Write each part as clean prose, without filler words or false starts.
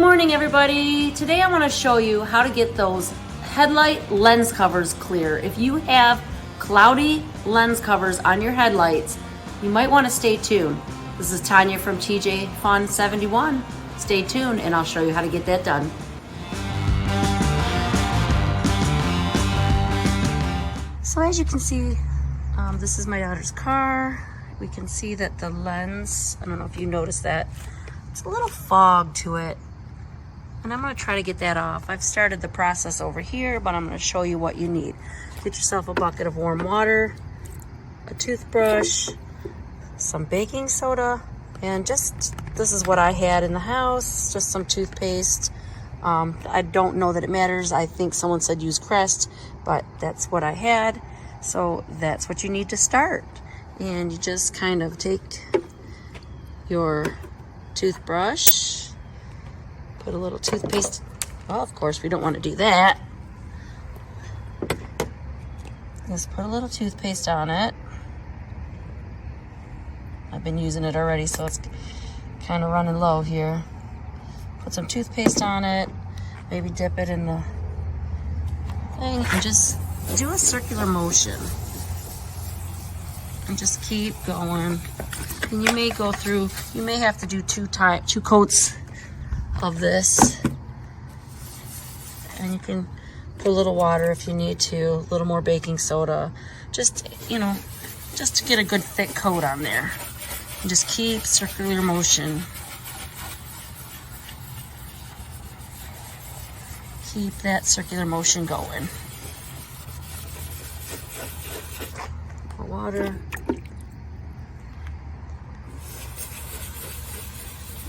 Good morning, everybody. Today I want to show you how to get those headlight lens covers clear. If you have cloudy lens covers on your headlights, you might want to stay tuned. This is Tanya from TJ Fun 71. Stay tuned and I'll show you how to get that done. So as you can see, this is my daughter's car. We can see that the lens, I don't know if you noticed that, it's a little fog to it. And I'm going to try to get that off. I've started the process over here, but I'm going to show you what you need. Get yourself a bucket of warm water, a toothbrush, some baking soda, and just, this is what I had in the house, just some toothpaste. I don't know that it matters. I think someone said use Crest, but that's what I had. So that's what you need to start. And you just kind of take your toothbrush, put a little toothpaste. Well, of course, we don't want to do that. Just put a little toothpaste on it. I've been using it already, so it's kind of running low here. Put some toothpaste on it. Maybe dip it in the thing and just do a circular motion. And just keep going. And you may go through, you may have to do two coats of this, and you can put a little water if you need to, a little more baking soda, just, you know, just to get a good thick coat on there. And just keep circular motion. Keep that circular motion going. More water.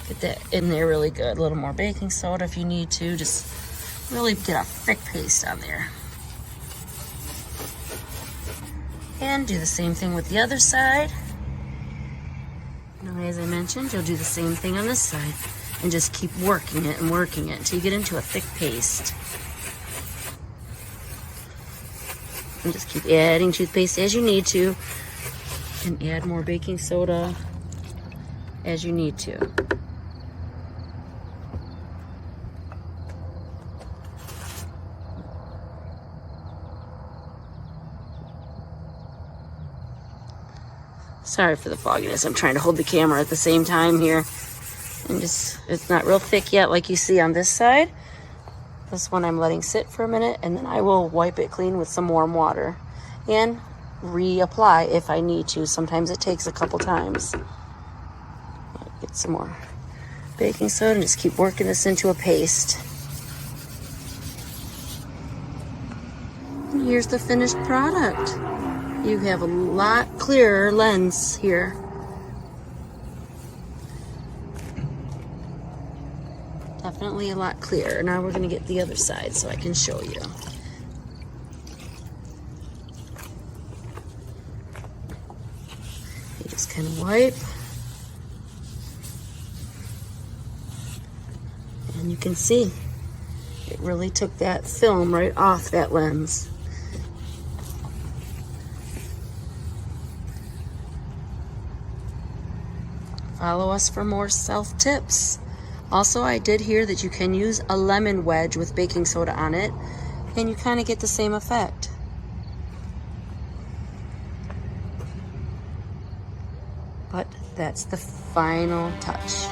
Get that in there really good. A little more baking soda if you need to. Just really get a thick paste on there. And do the same thing with the other side. Now, as I mentioned, you'll do the same thing on this side. And just keep working it until you get into a thick paste. And just keep adding toothpaste as you need to. And add more baking soda as you need to. Sorry for the fogginess. I'm trying to hold the camera at the same time here. And just, it's not real thick yet like you see on this side. This one I'm letting sit for a minute, and then I will wipe it clean with some warm water. And reapply if I need to. Sometimes it takes a couple times. Get some more baking soda and just keep working this into a paste. And here's the finished product. You have a lot clearer lens here. Definitely a lot clearer. Now we're going to get the other side so I can show you. You just kind of wipe. And you can see it really took that film right off that lens. Follow us for more self tips. Also, I did hear that you can use a lemon wedge with baking soda on it, and you kind of get the same effect. But that's the final touch.